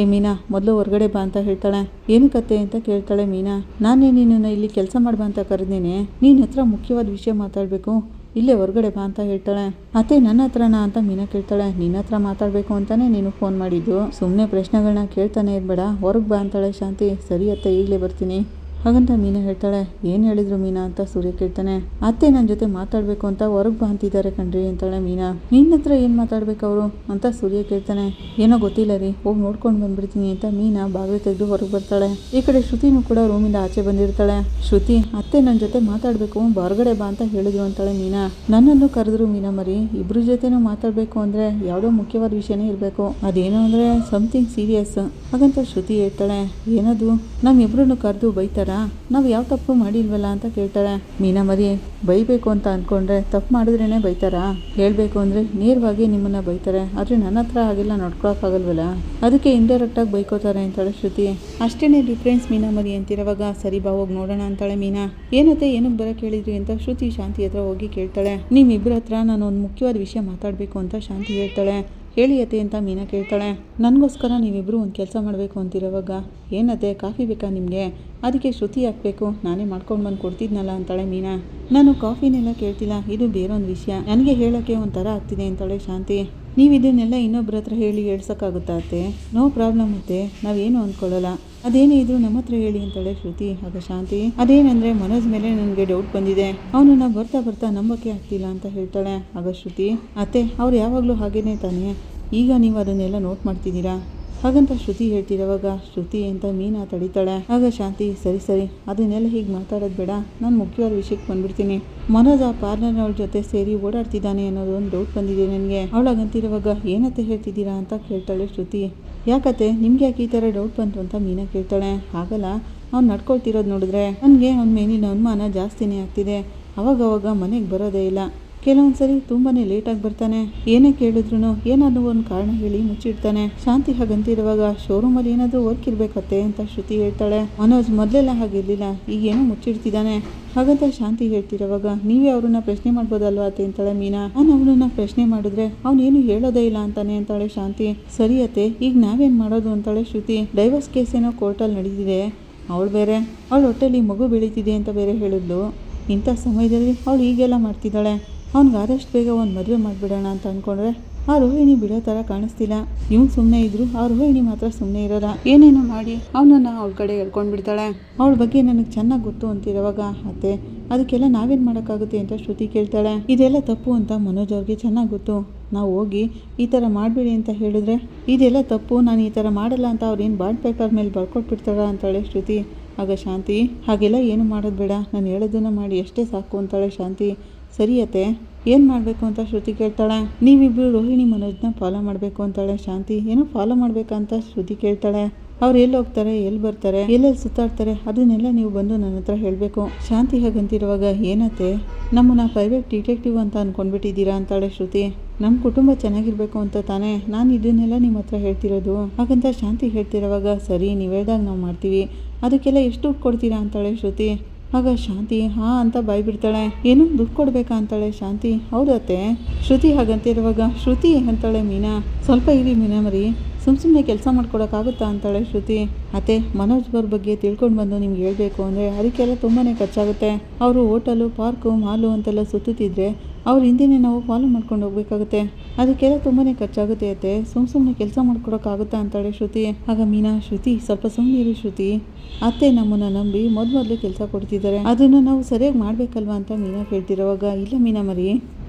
ಏ ಮೀನಾ ಮೊದಲು ಹೊರಗಡೆ ಬಾ ಅಂತ ಹೇಳ್ತಾಳೆ. ಏನಕ್ಕತ್ತೆ ಅಂತ ಕೇಳ್ತಾಳೆ ಮೀನಾ. ನಾನೇ ನಿನ್ನನ್ನು ಇಲ್ಲಿ ಕೆಲಸ ಮಾಡ್ಬಾ ಅಂತ ಕರೆದೇನೆ, ನೀನ್ ಹತ್ರ ಮುಖ್ಯವಾದ ವಿಷಯ ಮಾತಾಡಬೇಕು, ಇಲ್ಲೇ ಹೊರಗಡೆ ಬಾ ಅಂತ ಹೇಳ್ತಾಳೆ. ಅತ್ತೆ ನನ್ನ ಹತ್ರನಾ ಅಂತ ಮೀನಾ ಕೇಳ್ತಾಳೆ. ನಿನ್ನ ಹತ್ರ ಮಾತಾಡಬೇಕು ಅಂತಾನೆ ನೀನು ಫೋನ್ ಮಾಡಿದ್ದು, ಸುಮ್ಮನೆ ಪ್ರಶ್ನೆಗಳನ್ನ ಕೇಳ್ತಾನೆ ಇರಬೇಡ, ಹೊರಗೆ ಬಾ ಅಂತಾಳೆ ಶಾಂತಿ. ಸರಿ ಅತ್ತೆ ಈಗಲೇ ಬರ್ತೀನಿ ಹಾಗಂತ ಮೀನಾ ಹೇಳ್ತಾಳೆ. ಏನು ಹೇಳಿದ್ರು ಮೀನಾ ಅಂತ ಸೂರ್ಯ ಕೇಳ್ತಾನೆ. ಅತ್ತೆ ನನ್ನ ಜೊತೆ ಮಾತಾಡಬೇಕು ಅಂತ ಹೊರಗೆ ಬಾ ಅಂತಿದ್ದಾರೆ ಕಣ್ರಿ ಅಂತಾಳೆ ಮೀನಾ. ನಿನ್ನ ಹತ್ರ ಏನು ಮಾತಾಡ್ಬೇಕು ಅವರು ಅಂತ ಸೂರ್ಯ ಕೇಳ್ತಾನೆ. ಏನೋ ಗೊತ್ತಿಲ್ಲ ರೀ, ಹೋಗಿ ನೋಡ್ಕೊಂಡು ಬಂದ್ಬಿಡ್ತೀನಿ ಅಂತ ಮೀನಾ ಬಾಗಿಲು ತೆಗೆದು ಹೊರಗೆ ಬರ್ತಾಳೆ. ಈ ಕಡೆ ಶ್ರುತಿನೂ ಕೂಡ ರೂಮಿಂದ ಆಚೆ ಬಂದಿರ್ತಾಳೆ. ಶ್ರುತಿ ಅತ್ತೆ ನನ್ನ ಜೊತೆ ಮಾತಾಡಬೇಕು ಹೊರಗಡೆ ಬಾ ಅಂತ ಹೇಳಿದ್ರು ಅಂತಾಳೆ ಮೀನಾ. ನನ್ನನ್ನು ಕರೆದ್ರು ಮೀನಾ ಮರಿ, ಇಬ್ರ ಜೊತೆನೂ ಮಾತಾಡಬೇಕು ಅಂದರೆ ಯಾವುದೋ ಮುಖ್ಯವಾದ ವಿಷಯನೇ ಇರಬೇಕು, ಅದೇನು ಅಂದರೆ ಸಮಥಿಂಗ್ ಸೀರಿಯಸ್ ಹಾಗಂತ ಶ್ರುತಿ ಹೇಳ್ತಾಳೆ. ಏನದು, ನಮ್ಮಿಬ್ರನ್ನು ಕರೆದು ಬೈತಾರ, ನಾವು ಯಾವ ತಪ್ಪು ಮಾಡಿಲ್ವಲ್ಲ ಅಂತ ಕೇಳ್ತಾಳೆ. ಮೀನಾ ಮರಿ ಬೈಬೇಕು ಅಂತ ಅಂದ್ಕೊಂಡ್ರೆ ತಪ್ಪು ಮಾಡಿದ್ರೇ ಬೈತಾರಾ, ಹೇಳಬೇಕು ಅಂದರೆ ನೇರವಾಗಿ ನಿಮ್ಮನ್ನು ಬೈತಾರೆ, ಆದರೆ ನನ್ನ ಹತ್ರ ಹಾಗೆಲ್ಲ ನೋಡ್ಕೊಳಕ್ಕಾಗಲ್ವಲ್ಲ, ಅದಕ್ಕೆ ಇಂಡೈರೆಕ್ಟಾಗಿ ಬೈಕೋತಾರೆ ಅಂತಾಳೆ ಶ್ರುತಿ. ಅಷ್ಟೇನೇ ಡಿಫ್ರೆನ್ಸ್ ಮೀನಾ ಮರಿ ಅಂತಿರೋವಾಗ ಸರಿ ಬಾ ಹೋಗಿ ನೋಡೋಣ ಅಂತಾಳೆ ಮೀನಾ. ಏನತ್ತೆ ಏನಕ್ಕೆ ಬರೋಕ್ಕೆ ಹೇಳಿದ್ರಿ ಅಂತ ಶ್ರುತಿ ಶಾಂತಿ ಹತ್ರ ಹೋಗಿ ಕೇಳ್ತಾಳೆ. ನಿಮ್ಮಿಬ್ಬರ ಹತ್ರ ನಾನು ಒಂದು ಮುಖ್ಯವಾದ ವಿಷಯ ಮಾತಾಡಬೇಕು ಅಂತ ಶಾಂತಿ ಹೇಳ್ತಾಳೆ. ಹೇಳಿ ಅತ್ತೆ ಅಂತ ಮೀನಾ ಕೇಳ್ತಾಳೆ. ನನಗೋಸ್ಕರ ನೀವಿಬ್ಬರು ಒಂದು ಕೆಲಸ ಮಾಡಬೇಕು ಅಂತಿರೋವಾಗ ಏನತ್ತೆ ಕಾಫಿ ಬೇಕಾ ನಿಮಗೆ, ಅದಕ್ಕೆ ಶ್ರುತಿ ಹಾಕಬೇಕು, ನಾನೇ ಮಾಡ್ಕೊಂಡು ಬಂದು ಕೊಡ್ತಿದ್ನಲ್ಲ ಅಂತಾಳೆ ಮೀನಾ. ನಾನು ಕಾಫಿನೆಲ್ಲ ಕೇಳ್ತಿಲ್ಲ, ಇದು ಬೇರೊಂದು ವಿಷಯ, ನನಗೆ ಹೇಳೋಕ್ಕೆ ಒಂಥರ ಆಗ್ತಿದೆ ಅಂತಾಳೆ ಶಾಂತಿ. ನೀವು ಇದನ್ನೆಲ್ಲ ಇನ್ನೊಬ್ಬರ ಹತ್ರ ಹೇಳಿ ಹೇಳ್ಸೋಕ್ಕಾಗುತ್ತಾ ಅತ್ತೆ, ನೋ ಪ್ರಾಬ್ಲಮ್ ಅತ್ತೆ, ನಾವೇನು ಅಂದ್ಕೊಳ್ಳಲ್ಲ, ಅದೇನೇ ಇದ್ರು ನಮ್ಮ ಹತ್ರ ಹೇಳಿ ಅಂತಾಳೆ ಶ್ರುತಿ. ಆಗ ಶಾಂತಿ ಅದೇನಂದರೆ ಮನೋಜ್ ಮೇಲೆ ನನಗೆ ಡೌಟ್ ಬಂದಿದೆ, ಅವನನ್ನು ಬರ್ತಾ ನಂಬಕ್ಕೆ ಆಗ್ತಿಲ್ಲ ಅಂತ ಹೇಳ್ತಾಳೆ. ಆಗ ಶ್ರುತಿ ಅತ್ತೆ ಅವ್ರು ಯಾವಾಗಲೂ ಹಾಗೇನೆ ತಾನೇ, ಈಗ ನೀವು ಅದನ್ನೆಲ್ಲ ನೋಟ್ ಮಾಡ್ತಿದ್ದೀರಾ ಹಾಗಂತ ಶ್ರುತಿ ಹೇಳ್ತಿರೋವಾಗ ಶ್ರುತಿ ಅಂತ ಮೀನಾ ತಡಿತಾಳೆ. ಆಗ ಶಾಂತಿ ಸರಿ ಅದನ್ನೆಲ್ಲ ಹೀಗೆ ಮಾತಾಡೋದು ಬೇಡ, ನಾನು ಮುಖ್ಯವಾದ ವಿಷಯಕ್ಕೆ ಬಂದ್ಬಿಡ್ತೀನಿ. ಮನೋಜ್ ಆ ಪಾರ್ಲರ್ ಅವಳ ಜೊತೆ ಸೇರಿ ಓಡಾಡ್ತಿದ್ದಾನೆ ಅನ್ನೋದು ಒಂದು ಡೌಟ್ ಬಂದಿದೆ ನನಗೆ. ಅವಳಾಗಂತಿರುವಾಗ ಏನತ್ತೆ ಹೇಳ್ತಿದ್ದೀರಾ ಅಂತ ಕೇಳ್ತಾಳೆ ಶ್ರುತಿ. ಯಾಕತ್ತೆ ನಿಮ್ಗೆ ಯಾಕೆ ಈ ಥರ ಡೌಟ್ ಬಂತು ಅಂತ ಮೀನಾ ಕೇಳ್ತಾಳೆ. ಹಾಗಲ್ಲ, ಅವ್ನು ನಡ್ಕೊಳ್ತಿರೋದು ನೋಡಿದ್ರೆ ನನಗೆ ಅವ್ನ ಮೇಲಿನ ಅನುಮಾನ ಜಾಸ್ತಿನೇ ಆಗ್ತಿದೆ. ಅವಾಗವಾಗ ಮನೆಗೆ ಬರೋದೇ ಇಲ್ಲ, ಕೆಲವೊಂದು ಸರಿ ತುಂಬಾ ಲೇಟಾಗಿ ಬರ್ತಾನೆ, ಏನೇ ಕೇಳಿದ್ರು ಏನಾದರೂ ಒಂದು ಕಾರಣ ಹೇಳಿ ಮುಚ್ಚಿಡ್ತಾನೆ. ಶಾಂತಿ ಹಾಗಂತಿರುವಾಗ ಶೋರೂಮಲ್ಲಿ ಏನಾದರೂ ವರ್ಕ್ ಇರಬೇಕತ್ತೆ ಅಂತ ಶ್ರುತಿ ಹೇಳ್ತಾಳೆ. ಮನೋಜ್ ಮೊದಲೆಲ್ಲ ಹಾಗಿರಲಿಲ್ಲ, ಈಗೇನೋ ಮುಚ್ಚಿಡ್ತಿದ್ದಾನೆ ಹಾಗಂತ ಶಾಂತಿ ಹೇಳ್ತಿರೋವಾಗ ನೀವೇ ಅವ್ರನ್ನ ಪ್ರಶ್ನೆ ಮಾಡ್ಬೋದಲ್ವಾ ಅತ್ತೆ ಅಂತಾಳೆ ಮೀನಾ. ನಾನು ಅವನನ್ನ ಪ್ರಶ್ನೆ ಮಾಡಿದ್ರೆ ಅವನೇನು ಹೇಳೋದೇ ಇಲ್ಲ ಅಂತಾನೆ ಅಂತಾಳೆ ಶಾಂತಿ. ಸರಿ ಅತ್ತೆ ಈಗ ನಾವೇನು ಮಾಡೋದು ಅಂತಾಳೆ ಶ್ರುತಿ. ಡೈವರ್ಸ್ ಕೇಸ್ ಏನೋ ಕೋರ್ಟಲ್ಲಿ ನಡೆದಿದೆ, ಅವಳು ಬೇರೆ ಅವಳ ಹೊಟ್ಟೆಲಿ ಮಗು ಬೆಳೀತಿದೆ ಅಂತ ಬೇರೆ ಹೇಳಿದ್ಲು. ಇಂಥ ಸಮಯದಲ್ಲಿ ಅವಳು ಹೀಗೆಲ್ಲ ಮಾಡ್ತಿದ್ದಾಳೆ, ಅವ್ನಿಗೆ ಆದಷ್ಟು ಬೇಗ ಒಂದು ಮದುವೆ ಮಾಡಿಬಿಡೋಣ ಅಂತ ಅಂದ್ಕೊಂಡ್ರೆ ಆ ರೋಹಿಣಿ ಬಿಡೋ ಥರ ಕಾಣಿಸ್ತಿಲ್ಲ. ಇವ್ನು ಸುಮ್ಮನೆ ಇದ್ರು ಆ ರೋಹಿಣಿ ಮಾತ್ರ ಸುಮ್ಮನೆ ಇರೋಲ್ಲ, ಏನೇನೋ ಮಾಡಿ ಅವನನ್ನು ಅವಳ ಕಡೆ ಎಳ್ಕೊಂಡು ಬಿಡ್ತಾಳೆ. ಅವಳ ಬಗ್ಗೆ ನನಗೆ ಚೆನ್ನಾಗಿ ಗೊತ್ತು ಅಂತಿರೋವಾಗ ಅತ್ತೆ ಅದಕ್ಕೆಲ್ಲ ನಾವೇನು ಮಾಡೋಕ್ಕಾಗುತ್ತೆ ಅಂತ ಶ್ರುತಿ ಕೇಳ್ತಾಳೆ. ಇದೆಲ್ಲ ತಪ್ಪು ಅಂತ ಮನೋಜ್ ಅವ್ರಿಗೆ ಚೆನ್ನಾಗಿ ಗೊತ್ತು, ನಾವು ಹೋಗಿ ಈ ಥರ ಮಾಡಬೇಡಿ ಅಂತ ಹೇಳಿದ್ರೆ ಇದೆಲ್ಲ ತಪ್ಪು, ನಾನು ಈ ಥರ ಮಾಡಲ್ಲ ಅಂತ ಅವ್ರೇನು ಬಾಂಡ್ ಪೇಪರ್ ಮೇಲೆ ಬರ್ಕೊಟ್ಬಿಡ್ತಾಳ ಅಂತಾಳೆ ಶ್ರುತಿ. ಆಗ ಶಾಂತಿ ಹಾಗೆಲ್ಲ ಏನು ಮಾಡೋದು ಬೇಡ, ನಾನು ಹೇಳೋದನ್ನು ಮಾಡಿ ಅಷ್ಟೇ ಸಾಕು ಅಂತಾಳೆ ಶಾಂತಿ. ಸರಿ ಅತ್ತೆ ಏನು ಮಾಡಬೇಕು ಅಂತ ಶ್ರುತಿ ಕೇಳ್ತಾಳೆ. ನೀವಿಬ್ಬರು ರೋಹಿಣಿ ಮನೋಜ್ನ ಫಾಲೋ ಮಾಡಬೇಕು ಅಂತಾಳೆ ಶಾಂತಿ. ಏನೋ ಫಾಲೋ ಮಾಡಬೇಕಂತ ಶ್ರುತಿ ಕೇಳ್ತಾಳೆ. ಅವ್ರು ಎಲ್ಲಿ ಹೋಗ್ತಾರೆ, ಎಲ್ಲಿ ಬರ್ತಾರೆ, ಎಲ್ಲೆಲ್ಲಿ ಸುತ್ತಾಡ್ತಾರೆ ಅದನ್ನೆಲ್ಲ ನೀವು ಬಂದು ನನ್ನ ಹತ್ರ ಹೇಳಬೇಕು. ಶಾಂತಿ ಹಾಗಂತಿರುವಾಗ ಏನತ್ತೆ ನಮ್ಮನ್ನ ಪ್ರೈವೇಟ್ ಡಿಟೆಕ್ಟಿವ್ ಅಂತ ಅಂದ್ಕೊಂಡ್ಬಿಟ್ಟಿದ್ದೀರಾ ಅಂತಾಳೆ ಶ್ರುತಿ. ನಮ್ಮ ಕುಟುಂಬ ಚೆನ್ನಾಗಿರ್ಬೇಕು ಅಂತ ತಾನೇ ನಾನು ಇದನ್ನೆಲ್ಲ ನಿಮ್ಮ ಹತ್ರ ಹೇಳ್ತಿರೋದು ಹಾಗಂತ ಶಾಂತಿ ಹೇಳ್ತಿರೋವಾಗ ಸರಿ ನೀವು ಹೇಳ್ದಾಗ ನಾವು ಮಾಡ್ತೀವಿ, ಅದಕ್ಕೆಲ್ಲ ಎಷ್ಟು ದುಡ್ಡು ಕೊಡ್ತೀರಾ ಅಂತಾಳೆ ಶ್ರುತಿ. ಆಗ ಶಾಂತಿ ಹಾ ಅಂತ ಬಾಯ್ಬಿಡ್ತಾಳೆ. ಏನು ದುಡ್ಡು ಕೊಡ್ಬೇಕಾ ಅಂತಾಳೆ ಶಾಂತಿ. ಹೌದತ್ತೆ ಶ್ರುತಿ ಹಾಗಂತಿರುವಾಗ ಶ್ರುತಿ ಅಂತಾಳೆ ಮೀನಾ. ಸ್ವಲ್ಪ ಇರಿ ಮೀನಾ ಮರಿ, ಸುಮ್ಮನೆ ಕೆಲಸ ಮಾಡ್ಕೊಡೋಕ್ಕಾಗುತ್ತಾ ಅಂತಾಳೆ ಶ್ರುತಿ. ಅತ್ತೆ, ಮನೋಜ್ ಅವ್ರ ಬಗ್ಗೆ ತಿಳ್ಕೊಂಡು ಬಂದು ನಿಮ್ಗೆ ಹೇಳಬೇಕು ಅಂದರೆ ಅದಕ್ಕೆಲ್ಲ ತುಂಬಾ ಖರ್ಚಾಗುತ್ತೆ. ಅವರು ಹೋಟೆಲು, ಪಾರ್ಕು, ಮಾಲು ಅಂತೆಲ್ಲ ಸುತ್ತುತ್ತಿದ್ರೆ ಅವ್ರ ಹಿಂದೆನೇ ನಾವು ಫಾಲೋ ಮಾಡ್ಕೊಂಡು ಹೋಗ್ಬೇಕಾಗುತ್ತೆ. ಅದಕ್ಕೆಲ್ಲ ತುಂಬಾ ಖರ್ಚಾಗುತ್ತೆ ಅತ್ತೆ. ಸುಮ್ಮನೆ ಕೆಲಸ ಮಾಡ್ಕೊಡೋಕ್ಕಾಗುತ್ತಾ ಅಂತಾಳೆ ಶ್ರುತಿ. ಆಗ ಮೀನಾ, ಶ್ರುತಿ ಸ್ವಲ್ಪ ಸುಮ್ಮನೆ ಇರಿ ಶ್ರುತಿ, ಅತ್ತೆ ನಮ್ಮನ್ನು ನಂಬಿ ಮೊದಲು ಕೆಲಸ ಕೊಡ್ತಿದ್ದಾರೆ, ಅದನ್ನು ನಾವು ಸರಿಯಾಗಿ ಮಾಡಬೇಕಲ್ವಾ ಅಂತ ಮೀನಾ ಕೇಳ್ತಿರೋವಾಗ, ಇಲ್ಲ ಮೀನಾ ಮರಿ,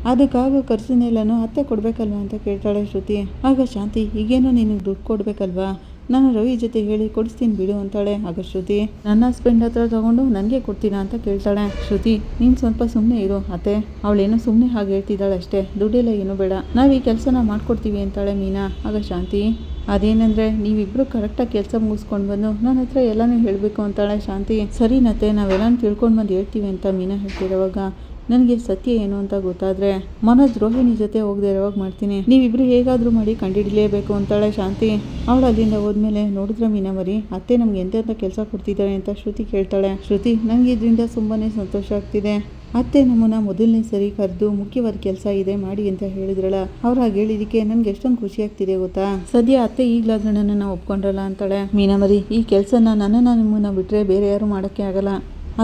ಅದಕ್ಕಾಗೋ ಖರ್ಚನ್ನೆಲ್ಲನೂ ಅತ್ತೆ ಕೊಡಬೇಕಲ್ವಾ ಅಂತ ಕೇಳ್ತಾಳೆ ಶ್ರುತಿ. ಆಗ ಶಾಂತಿ, ಈಗೇನೋ ನಿನಗೆ ದುಡ್ಡು ಕೊಡಬೇಕಲ್ವಾ, ನಾನು ರವಿ ಜೊತೆ ಹೇಳಿ ಕೊಡಿಸ್ತೀನಿ ಬಿಡು ಅಂತಾಳೆ. ಆಗ ಶ್ರುತಿ, ನನ್ನ ಹಸ್ಬೆಂಡ್ ಹತ್ರ ತಗೊಂಡು ನನಗೆ ಕೊಡ್ತೀನಾ ಅಂತ ಕೇಳ್ತಾಳೆ. ಶ್ರುತಿ, ನೀನು ಸ್ವಲ್ಪ ಸುಮ್ಮನೆ ಇರು ಅತ್ತೆ, ಅವಳೇನೋ ಸುಮ್ಮನೆ ಹಾಗೆ ಹೇಳ್ತಿದ್ದಾಳೆ ಅಷ್ಟೇ, ದುಡ್ಡೆಲ್ಲ ಏನೂ ಬೇಡ, ನಾವು ಈ ಕೆಲಸನ ಮಾಡ್ಕೊಡ್ತೀವಿ ಅಂತಾಳೆ ಮೀನಾ. ಆಗ ಶಾಂತಿ, ಅದೇನಂದರೆ ನೀವಿಬ್ಬರು ಕರೆಕ್ಟಾಗಿ ಕೆಲಸ ಮುಗಿಸ್ಕೊಂಡು ಬಂದು ನನ್ನ ಹತ್ರ ಎಲ್ಲನೂ ಹೇಳಬೇಕು ಅಂತಾಳೆ ಶಾಂತಿ. ಸರಿನತ್ತೆ, ನಾವೆಲ್ಲನೂ ತಿಳ್ಕೊಂಡು ಬಂದು ಹೇಳ್ತೀವಿ ಅಂತ ಮೀನಾ ಹೇಳ್ತಿರೋವಾಗ, ನನಗೆ ಸತ್ಯ ಏನು ಅಂತ ಗೊತ್ತಾದರೆ ಮನೋಜ್ ರೋಹಿಣಿ ಜೊತೆ ಹೋಗದೆ ಇರೋವಾಗ ಮಾಡ್ತೀನಿ, ನೀವಿಬ್ರು ಹೇಗಾದರೂ ಮಾಡಿ ಕಂಡುಹಿಡಿಯಲೇಬೇಕು ಅಂತಾಳೆ ಶಾಂತಿ. ಅವಳು ಅಲ್ಲಿಂದ ಹೋದ್ಮೇಲೆ, ನೋಡಿದ್ರೆ ಮೀನಾ ಮರಿ, ಅತ್ತೆ ನಮ್ಗೆ ಎಂತೆಂಥ ಕೆಲಸ ಕೊಡ್ತಿದ್ದಾರೆ ಅಂತ ಶ್ರುತಿ ಕೇಳ್ತಾಳೆ. ಶ್ರುತಿ, ನನಗೆ ಇದರಿಂದ ತುಂಬಾ ಸಂತೋಷ ಆಗ್ತಿದೆ, ಅತ್ತೆ ನಮ್ಮನ್ನ ಮೊದಲನೇ ಸರಿ ಕರೆದು ಮುಖ್ಯವಾದ ಕೆಲಸ ಇದೆ ಮಾಡಿ ಅಂತ ಹೇಳಿದ್ರಲ್ಲ, ಅವ್ರು ಹಾಗೆ ಹೇಳಿದಕ್ಕೆ ನನಗೆ ಎಷ್ಟೊಂದು ಖುಷಿ ಆಗ್ತಿದೆ ಗೊತ್ತಾ. ಸದ್ಯ ಅತ್ತೆ ಈಗಲಾದ್ರೂ ನನ್ನನ್ನು ಒಪ್ಕೊಂಡ್ರಲ್ಲ ಅಂತಾಳೆ. ಮೀನಾ ಮರಿ, ಈ ಕೆಲಸನ ನಿಮ್ಮನ್ನ ಬಿಟ್ಟರೆ ಬೇರೆ ಯಾರು ಮಾಡೋಕ್ಕೆ ಆಗಲ್ಲ,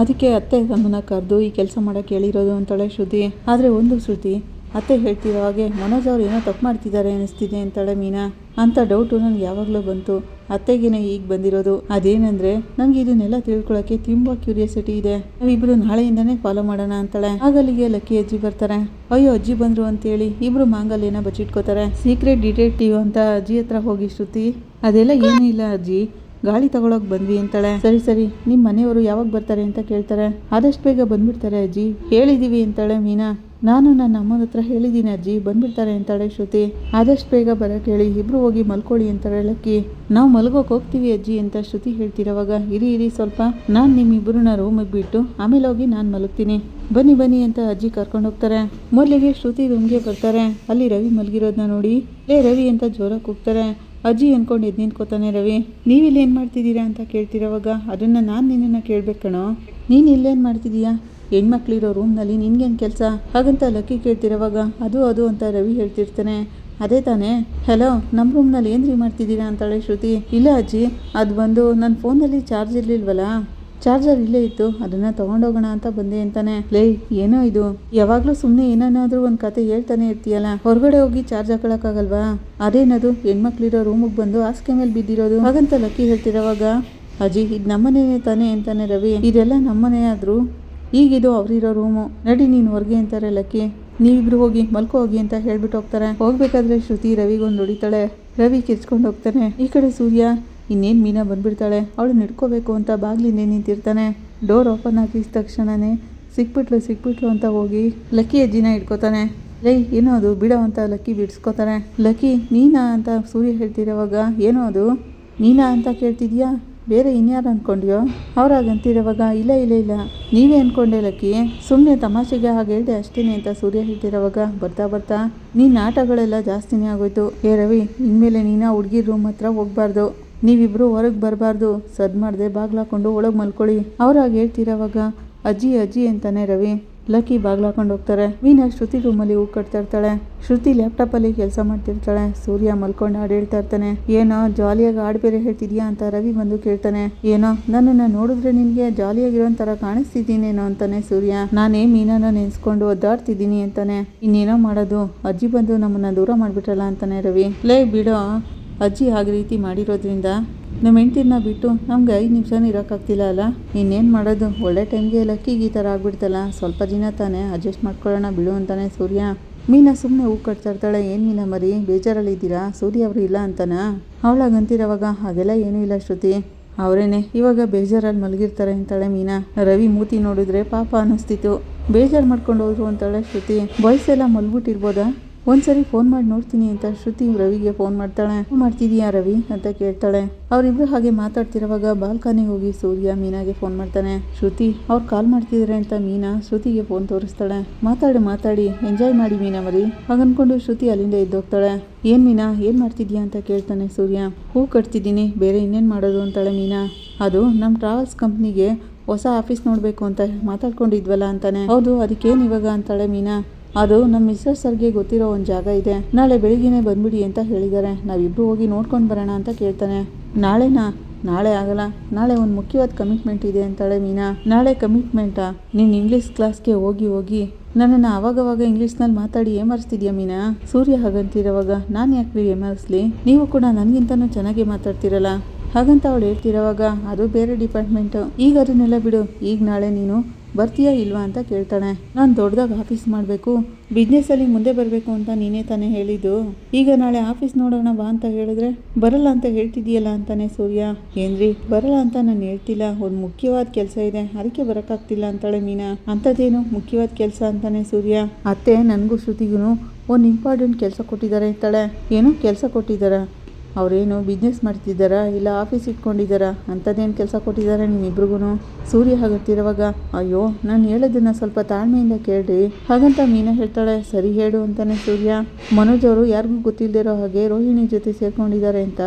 ಅದಕ್ಕೆ ಅತ್ತೆ ನಮ್ಮನ್ನು ಕರೆದು ಈ ಕೆಲಸ ಮಾಡೋಕ್ಕೆ ಹೇಳಿರೋದು ಅಂತಾಳೆ ಶ್ರುತಿ. ಆದರೆ ಒಂದು ಶ್ರುತಿ, ಅತ್ತೆ ಹೇಳ್ತಿರೋ ಹಾಗೆ ಮನೋಜ್ ಅವ್ರು ಏನೋ ತಪ್ಪು ಮಾಡ್ತಿದ್ದಾರೆ ಅನ್ನಿಸ್ತಿದೆ ಅಂತಾಳೆ ಮೀನಾ. ಅಂಥ ಡೌಟು ನನಗೆ ಯಾವಾಗಲೂ ಬಂತು, ಅತ್ತೆಗೇನೆ ಈಗ ಬಂದಿರೋದು. ಅದೇನೆಂದರೆ ನನಗೆ ಇದನ್ನೆಲ್ಲ ತಿಳ್ಕೊಳ್ಳೋಕ್ಕೆ ತುಂಬ ಕ್ಯೂರಿಯಾಸಿಟಿ ಇದೆ, ನಾವಿಬ್ಬರು ನಾಳೆಯಿಂದನೇ ಫಾಲೋ ಮಾಡೋಣ ಅಂತಾಳೆ. ಆಗ ಅಲ್ಲಿಗೆ ಲಕ್ಕಿ ಅಜ್ಜಿ ಬರ್ತಾರೆ. ಅಯ್ಯೋ ಅಜ್ಜಿ ಬಂದರು ಅಂತೇಳಿ ಇಬ್ಬರು ಮಾಂಗಲ್ಯನ ಬಚ್ಚಿಟ್ಕೋತಾರೆ. ಸೀಕ್ರೆಟ್ ಡಿಟೆಕ್ಟಿವ್ ಅಂತ ಅಜ್ಜಿ ಹತ್ರ ಹೋಗಿ ಶ್ರುತಿ, ಅದೆಲ್ಲ ಏನೂ ಇಲ್ಲ ಅಜ್ಜಿ, ಗಾಳಿ ತಗೊಳಕ್ ಬಂದ್ವಿ ಅಂತಾಳೆ. ಸರಿ ನಿಮ್ಮ ಮನೆಯವರು ಯಾವಾಗ ಬರ್ತಾರೆ ಅಂತ ಕೇಳ್ತಾರೆ. ಆದಷ್ಟು ಬೇಗ ಬಂದ್ಬಿಡ್ತಾರೆ ಅಜ್ಜಿ, ಹೇಳಿದೀವಿ ಅಂತಾಳೆ ಮೀನಾ. ನಾನು ನನ್ನ ಅಮ್ಮನ ಹತ್ರ ಹೇಳಿದ್ದೀನಿ ಅಜ್ಜಿ, ಬಂದ್ಬಿಡ್ತಾರೆ ಅಂತಾಳೆ ಶ್ರುತಿ. ಆದಷ್ಟು ಬೇಗ ಬರೋಕ್ಕೆ ಹೇಳಿ, ಇಬ್ರು ಹೋಗಿ ಮಲ್ಕೊಳ್ಳಿ ಅಂತಾಳೆ ಲಕ್ಕಿ. ನಾವು ಮಲ್ಗೋಕೆ ಹೋಗ್ತೀವಿ ಅಜ್ಜಿ ಅಂತ ಶ್ರುತಿ ಹೇಳ್ತಿರೋವಾಗ, ಇರಿ ಸ್ವಲ್ಪ, ನಾನು ನಿಮ್ಮಿಬ್ಬರನ್ನ ರೂಮಿಗೆ ಬಿಟ್ಟು ಆಮೇಲೆ ಹೋಗಿ ನಾನು ಮಲಗ್ತೀನಿ, ಬನ್ನಿ ಅಂತ ಅಜ್ಜಿ ಕರ್ಕೊಂಡು ಹೋಗ್ತಾರೆ. ಮೊದಲಿಗೆ ಶ್ರುತಿ ರೂಮ್ಗೆ ಬರ್ತಾರೆ. ಅಲ್ಲಿ ರವಿ ಮಲಗಿರೋದನ್ನ ನೋಡಿ, ರವಿ ಅಂತ ಜೋರಾಗಿ ಕೂಗ್ತಾರೆ. ಅಜ್ಜಿ ಅಂದ್ಕೊಂಡು ಎದ್ದು ನಿಂತ್ಕೋತಾನೆ ರವಿ. ನೀವಿಲ್ಲಿ ಏನು ಮಾಡ್ತಿದ್ದೀರಾ ಅಂತ ಕೇಳ್ತಿರೋವಾಗ, ಅದನ್ನು ನಾನು ನಿನ್ನನ್ನು ಕೇಳಬೇಕಣೋ, ನೀನು ಇಲ್ಲೇನು ಮಾಡ್ತಿದ್ದೀಯಾ, ಹೆಣ್ಮಕ್ಳಿರೋ ರೂಮ್ನಲ್ಲಿ ನಿನ್ಗೇನು ಕೆಲಸ ಹಾಗಂತ ಲಕ್ಕಿ ಕೇಳ್ತಿರೋವಾಗ, ಅದು ಅಂತ ರವಿ ಹೇಳ್ತಿರ್ತಾನೆ. ಅದೇ ತಾನೇ, ಹಲೋ ನಮ್ಮ ರೂಮ್ನಲ್ಲಿ ಏನು ಮಾಡ್ತಿದ್ದೀರಾ ಅಂತಾಳೆ ಶ್ರುತಿ. ಇಲ್ಲ ಅಜ್ಜಿ, ಅದು ಬಂದು ನನ್ನ ಫೋನಲ್ಲಿ ಚಾರ್ಜ್ ಇರಲಿಲ್ವಲ್ಲ, ಚಾರ್ಜರ್ ಇಲ್ಲೇ ಇತ್ತು, ಅದನ್ನು ತೊಗೊಂಡೋಗೋಣ ಅಂತ ಬಂದೆ ಅಂತಾನೆ. ಏನೋ ಇದು, ಯಾವಾಗಲೂ ಸುಮ್ಮನೆ ಏನಾದರೂ ಒಂದು ಕತೆ ಹೇಳ್ತಾನೆ ಇರ್ತೀಯಲ್ಲ, ಹೊರಗಡೆ ಹೋಗಿ ಚಾರ್ಜ್ ಹಾಕೊಳಕ್ಕಾಗಲ್ವಾ, ಅದೇನದು ಹೆಣ್ಮಕ್ಳಿರೋ ರೂಮಿಗೆ ಬಂದು ಹಾಸಿಗೆ ಮೇಲೆ ಬಿದ್ದಿರೋದು ಹಾಗಂತ ಲಕ್ಕಿ ಹೇಳ್ತಿರೋವಾಗ, ಅಜ್ಜಿ ಇದು ನಮ್ಮನೇನೆ ತಾನೇ ಅಂತಾನೆ ರವಿ. ಇದೆಲ್ಲ ನಮ್ಮನೆ ಆದರೂ ಈಗಿದು ಅವರಿರೋ ರೂಮು, ನಡಿ ನೀನು ಹೊರಗೆ ಅಂತಾರೆ ಲಕ್ಕಿ. ನೀವಿಬ್ರು ಹೋಗಿ ಮಲ್ಕೋ ಹೋಗಿ ಅಂತ ಹೇಳ್ಬಿಟ್ಟು ಹೋಗ್ತಾರೆ. ಹೋಗ್ಬೇಕಾದ್ರೆ ಶ್ರುತಿ ರವಿಗೊಂದು ಹೊಡಿತಾಳೆ. ರವಿ ಕಿರ್ಚ್ಕೊಂಡು ಹೋಗ್ತಾನೆ. ಈ ಕಡೆ ಸೂರ್ಯ, ಇನ್ನೇನು ಮೀನಾ ಬಂದ್ಬಿಡ್ತಾಳೆ, ಅವಳು ನಡ್ಕೋಬೇಕು ಅಂತ ಬಾಗ್ಲಿಂದೇ ನಿಂತಿರ್ತಾನೆ. ಡೋರ್ ಓಪನ್ ಆಗಿದ ತಕ್ಷಣನೇ ಸಿಕ್ಬಿಟ್ಲು ಅಂತ ಹೋಗಿ ಲಕ್ಕಿ ಅಜ್ಜಿನ ಹಿಡ್ಕೋತಾನೆ. ಏನೋ ಅದು ಬಿಡೋ ಅಂತ ಲಕ್ಕಿ ಬಿಡಿಸ್ಕೋತಾನೆ. ಲಕ್ಕಿ, ನೀನಾ ಅಂತ ಸೂರ್ಯ ಹೇಳ್ತಿರೋವಾಗ, ಏನೋ ಅದು ನೀನಾ ಅಂತ ಕೇಳ್ತಿದ್ಯಾ, ಬೇರೆ ಇನ್ಯಾರು ಅಂದ್ಕೊಂಡ್ಯೋ, ಅವ್ರಾಗಂತಿರೋವಾಗ, ಇಲ್ಲ ನೀವೇ ಅಂದ್ಕೊಂಡೆ ಲಕ್ಕಿ, ಸುಮ್ಮನೆ ತಮಾಷೆಗೆ ಹಾಗೆ ಹೇಳ್ದೆ ಅಷ್ಟೇನೆ ಅಂತ ಸೂರ್ಯ ಹೇಳ್ತಿರೋವಾಗ, ಬರ್ತಾ ನೀನು ಆಟಗಳೆಲ್ಲ ಜಾಸ್ತಿನೇ ಆಗೋಯ್ತು. ರವಿ, ಇನ್ಮೇಲೆ ನೀನು ಹುಡುಗಿ ರೂಮ್ ಹತ್ರ ಹೋಗ್ಬಾರ್ದು, ನೀವಿಬ್ರು ಹೊರಗೆ ಬರಬಾರ್ದು, ಸದ್ ಮಾಡದೆ ಬಾಗ್ಲಾಕೊಂಡು ಒಳಗೆ ಮಲ್ಕೊಳ್ಳಿ. ಅವ್ರಾಗ ಹೇಳ್ತಿರೋವಾಗ, ಅಜ್ಜಿ ಅಂತಾನೆ ರವಿ. ಲಕ್ಕಿ ಬಾಗ್ಲಾಕೊಂಡು ಹೋಗ್ತಾರೆ. ಮೀನಾ ಶ್ರುತಿ ರೂಮಲ್ಲಿ ಹೂ ಕಟ್ತಾ ಇರ್ತಾಳೆ. ಶ್ರುತಿ ಲ್ಯಾಪ್ಟಾಪಲ್ಲಿ ಕೆಲಸ ಮಾಡ್ತಿರ್ತಾಳೆ. ಸೂರ್ಯ ಮಲ್ಕೊಂಡು ಹಾಡು ಹೇಳ್ತಾ ಇರ್ತಾನೆ. ಏನೋ ಜಾಲಿಯಾಗಿ ಹಾಡು ಬೇರೆ ಹೇಳ್ತಿದ್ಯಾ ಅಂತ ರವಿ ಬಂದು ಕೇಳ್ತಾನೆ. ಏನೋ ನನ್ನನ್ನು ನೋಡಿದ್ರೆ ನಿನಗೆ ಜಾಲಿಯಾಗಿರೋ ಥರ ಕಾಣಿಸ್ತಿದ್ದೀನೇನೋ ಅಂತಾನೆ ಸೂರ್ಯ. ನಾನೇ ಮೀನಾನ ನೆನೆಸ್ಕೊಂಡು ಒದ್ದಾಡ್ತಿದ್ದೀನಿ ಅಂತಾನೆ. ಇನ್ನೇನೋ ಮಾಡೋದು, ಅಜ್ಜಿ ಬಂದು ನಮ್ಮನ್ನು ದೂರ ಮಾಡಿಬಿಟ್ರಲ್ಲ ಅಂತಾನೆ ರವಿ. ಬಿಡೋ, ಅಜ್ಜಿ ಹಾಗೆ ರೀತಿ ಮಾಡಿರೋದ್ರಿಂದ ನಮ್ಮ ಹೆಂಡ್ತಿನ ಬಿಟ್ಟು ನಮ್ಗೆ 5 ನಿಮಿಷನೂ ಇರೋಕ್ಕಾಗ್ತಿಲ್ಲ ಅಲ್ಲ, ಇನ್ನೇನು ಮಾಡೋದು, ಒಳ್ಳೆ ಟೈಮ್ಗೆ ಲಕ್ಕಿಗೆ ಈ ಥರ ಆಗ್ಬಿಡ್ತಲ್ಲ, ಸ್ವಲ್ಪ ದಿನ ತಾನೇ ಅಡ್ಜಸ್ಟ್ ಮಾಡ್ಕೊಳ್ಳೋಣ ಬಿಡು ಅಂತಾನೆ ಸೂರ್ಯ. ಮೀನಾ ಸುಮ್ಮನೆ ಹೂ ಕಟ್ತಾ ಇರ್ತಾಳೆ. ಏನು ಮೀನಾ ಮರಿ, ಬೇಜಾರಲ್ಲಿದ್ದೀರಾ, ಸೂರ್ಯ ಅವರು ಇಲ್ಲ ಅಂತಾನ. ಅವಳಾಗಂತಿರೋವಾಗ, ಹಾಗೆಲ್ಲ ಏನೂ ಇಲ್ಲ ಶ್ರುತಿ, ಅವರೇನೆ ಇವಾಗ ಬೇಜಾರಲ್ಲಿ ಮಲಗಿರ್ತಾರೆ ಅಂತಾಳೆ ಮೀನಾ. ರವಿ ಮೂತಿ ನೋಡಿದ್ರೆ ಪಾಪ ಅನ್ನಿಸ್ತಿತ್ತು. ಬೇಜಾರು ಮಾಡ್ಕೊಂಡು ಹೋದ್ರು ಅಂತಾಳೆ ಶ್ರುತಿ. ಬಾಯ್ಸ್ ಎಲ್ಲ ಮಲ್ಬಿಟ್ಟಿರ್ಬೋದಾ, ಒಂದ್ಸರಿ ಫೋನ್ ಮಾಡಿ ನೋಡ್ತೀನಿ ಅಂತ ಶ್ರುತಿ ರವಿಗೆ ಫೋನ್ ಮಾಡ್ತಾಳೆ. ಮಾಡ್ತಿದೀಯಾ ರವಿ ಅಂತ ಕೇಳ್ತಾಳೆ. ಅವರಿಬ್ರು ಹಾಗೆ ಮಾತಾಡ್ತಿರೋವಾಗ ಬಾಲ್ಕನಿಗೆ ಹೋಗಿ ಸೂರ್ಯ ಮೀನಾಗೆ ಫೋನ್ ಮಾಡ್ತಾನೆ. ಶ್ರುತಿ ಅವ್ರು ಕಾಲ್ ಮಾಡ್ತಿದ್ದಾರೆ ಅಂತ ಮೀನಾ ಶ್ರುತಿಗೆ ಫೋನ್ ತೋರಿಸ್ತಾಳೆ. ಮಾತಾಡಿ ಎಂಜಾಯ್ ಮಾಡಿ ಮೀನಾ ಮರಿ ಹಾಗನ್ಕೊಂಡು ಶ್ರುತಿ ಅಲ್ಲಿಂದ ಎದ್ದೋಗ್ತಾಳೆ. ಏನು ಮೀನಾ ಏನು ಮಾಡ್ತಿದ್ಯಾ ಅಂತ ಕೇಳ್ತಾನೆ ಸೂರ್ಯ. ಹೂ ಕಟ್ತಿದ್ದೀನಿ, ಬೇರೆ ಇನ್ನೇನು ಮಾಡೋದು ಅಂತಾಳೆ ಮೀನಾ. ಅದು ನಮ್ಮ ಟ್ರಾವೆಲ್ಸ್ ಕಂಪ್ನಿಗೆ ಹೊಸ ಆಫೀಸ್ ನೋಡಬೇಕು ಅಂತ ಮಾತಾಡ್ಕೊಂಡಿದ್ವಲ್ಲ ಅಂತಾನೆ. ಹೌದು, ಅದಕ್ಕೇನು ಇವಾಗ ಅಂತಾಳೆ ಮೀನಾ. ಅದು ನಮ್ಮ ಮಿಸ್ಟರ್ ಸರ್ಗೆ ಗೊತ್ತಿರೋ ಒಂದು ಜಾಗ ಇದೆ, ನಾಳೆ ಬೆಳಿಗ್ಗೆನೆ ಬಂದ್ಬಿಡಿ ಅಂತ ಹೇಳಿದ್ದಾರೆ. ನಾವಿಬ್ರು ಹೋಗಿ ನೋಡ್ಕೊಂಡು ಬರೋಣ ಅಂತ ಕೇಳ್ತಾನೆ. ನಾಳೆನಾ? ನಾಳೆ ಆಗಲ್ಲ, ನಾಳೆ ಒಂದು ಮುಖ್ಯವಾದ ಕಮಿಟ್ಮೆಂಟ್ ಇದೆ ಅಂತಾಳೆ ಮೀನಾ. ನಾಳೆ ಕಮಿಟ್ಮೆಂಟಾ? ನೀನು ಇಂಗ್ಲೀಷ್ ಕ್ಲಾಸ್ಗೆ ಹೋಗಿ ನನ್ನನ್ನು ಅವಾಗವಾಗ ಇಂಗ್ಲೀಷ್ನಲ್ಲಿ ಮಾತಾಡಿ ಏಮರ್ಸ್ತಿದ್ಯಾ ಮೀನಾ? ಸೂರ್ಯ ಹಾಗಂತಿರೋವಾಗ ನಾನು ಯಾಕೆ ಏಮರ್ಸ್ಲಿ? ನೀವು ಕೂಡ ನನಗಿಂತನೂ ಚೆನ್ನಾಗಿ ಮಾತಾಡ್ತಿರಲ್ಲ ಹಾಗಂತ ಅವಳು ಹೇಳ್ತಿರೋವಾಗ ಅದು ಬೇರೆ ಡಿಪಾರ್ಟ್ಮೆಂಟು. ಈಗ ಅದನ್ನೆಲ್ಲ ಬಿಡು, ಈಗ ನಾಳೆ ನೀನು ಬರ್ತೀಯಾ ಇಲ್ವಾ ಅಂತ ಕೇಳ್ತಾಳೆ. ನಾನು ದೊಡ್ಡದಾಗಿ ಆಫೀಸ್ ಮಾಡಬೇಕು, ಬಿಸ್ನೆಸ್ಸಲ್ಲಿ ಮುಂದೆ ಬರಬೇಕು ಅಂತ ನೀನೇ ತಾನೇ ಹೇಳಿದ್ದು. ಈಗ ನಾಳೆ ಆಫೀಸ್ ನೋಡೋಣ ಬಾ ಅಂತ ಹೇಳಿದ್ರೆ ಬರಲ್ಲ ಅಂತ ಹೇಳ್ತಿದೀಯಲ್ಲ ಅಂತಾನೆ ಸೂರ್ಯ. ಏನ್ರಿ ಬರಲ್ಲ ಅಂತ ನಾನು ಹೇಳ್ತಿಲ್ಲ, ಒಂದು ಮುಖ್ಯವಾದ ಕೆಲಸ ಇದೆ ಅದಕ್ಕೆ ಬರೋಕ್ಕಾಗ್ತಿಲ್ಲ ಅಂತಾಳೆ ಮೀನಾ. ಅಂಥದ್ದೇನು ಮುಖ್ಯವಾದ ಕೆಲಸ ಅಂತಾನೆ ಸೂರ್ಯ. ಅತ್ತೆ ನನಗೂ ಶ್ರುತಿಗೂ ಒಂದು ಇಂಪಾರ್ಟೆಂಟ್ ಕೆಲಸ ಕೊಟ್ಟಿದ್ದಾರೆ ಅಂತಾಳೆ. ಏನು ಕೆಲಸ ಕೊಟ್ಟಿದ್ದಾರಾ? ಅವರೇನು ಬಿಸ್ನೆಸ್ ಮಾಡ್ತಿದ್ದಾರಾ ಇಲ್ಲ ಆಫೀಸ್ ಇಟ್ಕೊಂಡಿದ್ದಾರಾ? ಅಂಥದ್ದೇನು ಕೆಲಸ ಕೊಟ್ಟಿದ್ದಾರೆ ನಿಮ್ಮಿಬ್ರಿಗೂ? ಸೂರ್ಯ ಹಾಗಂತಿರುವಾಗ ಅಯ್ಯೋ ನಾನು ಹೇಳೋದನ್ನ ಸ್ವಲ್ಪ ತಾಳ್ಮೆಯಿಂದ ಕೇಳ್ರಿ ಹಾಗಂತ ಮೀನಾ ಹೇಳ್ತಾಳೆ. ಸರಿ ಹೇಳು ಅಂತಾನೆ ಸೂರ್ಯ. ಮನೋಜ್ ಅವರು ಯಾರಿಗೂ ಗೊತ್ತಿಲ್ಲದಿರೋ ಹಾಗೆ ರೋಹಿಣಿ ಜೊತೆ ಸೇರ್ಕೊಂಡಿದ್ದಾರೆ ಅಂತ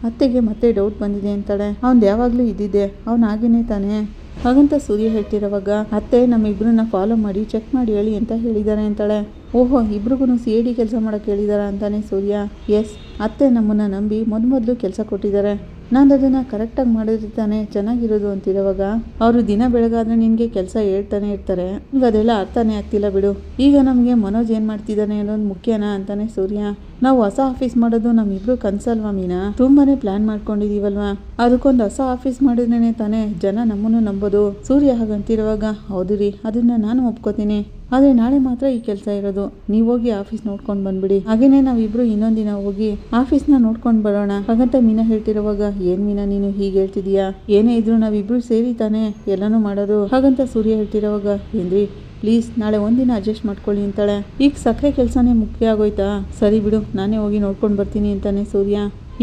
ಅತ್ತೆಗೆ ಮತ್ತೆ ಡೌಟ್ ಬಂದಿದೆ ಅಂತಾಳೆ. ಅವ್ನು ಯಾವಾಗಲೂ ಇದ್ದಿದ್ದೆ, ಅವ್ನು ಹಾಗೇನೆ ತಾನೇ ಹಾಗಂತ ಸೂರ್ಯ ಹೇಳ್ತಿರೋವಾಗ ಅತ್ತೆ ನಮ್ಮಿಬ್ರನ್ನ ಫಾಲೋ ಮಾಡಿ ಚೆಕ್ ಮಾಡಿ ಹೇಳಿ ಅಂತ ಹೇಳಿದ್ದಾರೆ ಅಂತಾಳೆ. ಓಹೋ ಇಬ್ರಿಗೂ CID ಕೆಲಸ ಮಾಡೋಕ್ಕೆ ಹೇಳಿದಾರ ಅಂತಾನೆ ಸೂರ್ಯ. ಎಸ್, ಅತ್ತೆ ನಮ್ಮನ್ನು ನಂಬಿ ಮೊದಲು ಕೆಲಸ ಕೊಟ್ಟಿದ್ದಾರೆ, ನಾನು ಅದನ್ನು ಕರೆಕ್ಟಾಗಿ ಮಾಡಿದ್ರೆ ತಾನೇ ಚೆನ್ನಾಗಿರೋದು ಅಂತಿರೋವಾಗ ಅವರು ದಿನ ಬೆಳಗಾದ್ರೆ ನಿನಗೆ ಕೆಲಸ ಹೇಳ್ತಾನೆ ಇರ್ತಾರೆ, ಈಗ ಅದೆಲ್ಲ ಅರ್ಥನೇ ಆಗ್ತಿಲ್ಲ ಬಿಡು. ಈಗ ನಮಗೆ ಮನೋಜ್ ಏನು ಮಾಡ್ತಿದ್ದಾನೆ ಅನ್ನೋದು ಮುಖ್ಯನಾ ಅಂತಾನೆ ಸೂರ್ಯ. ನಾವು ಹೊಸ ಆಫೀಸ್ ಮಾಡೋದು ನಮ್ಮಿಬ್ರು ಕನ್ಸಲ್ವಾ ಮೀನಾ? ತುಂಬಾನೇ ಪ್ಲಾನ್ ಮಾಡ್ಕೊಂಡಿದೀವಲ್ವಾ, ಅದಕ್ಕೊಂದು ಹೊಸ ಆಫೀಸ್ ಮಾಡಿದ್ರೇನೆ ತಾನೇ ಜನ ನಮ್ಮನ್ನು ನಂಬೋದು. ಸೂರ್ಯ ಹಾಗಂತಿರುವಾಗ ಹೌದು ರೀ, ಅದನ್ನ ನಾನು ಒಪ್ಕೋತೀನಿ, ಆದರೆ ನಾಳೆ ಮಾತ್ರ ಈ ಕೆಲಸ ಇರೋದು. ನೀವು ಹೋಗಿ ಆಫೀಸ್ ನೋಡ್ಕೊಂಡು ಬಂದ್ಬಿಡಿ, ಹಾಗೇನೆ ನಾವಿಬ್ರು ಇನ್ನೊಂದಿನ ಹೋಗಿ ಆಫೀಸ್ನ ನೋಡ್ಕೊಂಡು ಬರೋಣ ಹಾಗಂತ ಮೀನಾ ಹೇಳ್ತಿರುವಾಗ ಏನ್ ಮೀನಾ ನೀನು ಹೀಗೆ ಹೇಳ್ತಿದೀಯಾ? ಏನೇ ಇದ್ರು ನಾವಿಬ್ರು ಸೇರಿ ತಾನೇ ಎಲ್ಲಾನು ಮಾಡೋದು ಹಾಗಂತ ಸೂರ್ಯ ಹೇಳ್ತಿರೋವಾಗ ಏನ್ರಿ ಪ್ಲೀಸ್ ನಾಳೆ ಒಂದಿನ ಅಡ್ಜಸ್ಟ್ ಮಾಡ್ಕೊಳ್ಳಿ ಅಂತಾಳೆ. ಈಗ ಸಕ್ಕರೆ ಕೆಲಸನೇ ಮುಖ್ಯ ಆಗೋಯ್ತಾ? ಸರಿ ಬಿಡು ನಾನೇ ಹೋಗಿ ನೋಡ್ಕೊಂಡು ಬರ್ತೀನಿ ಅಂತಾನೆ ಸೂರ್ಯ.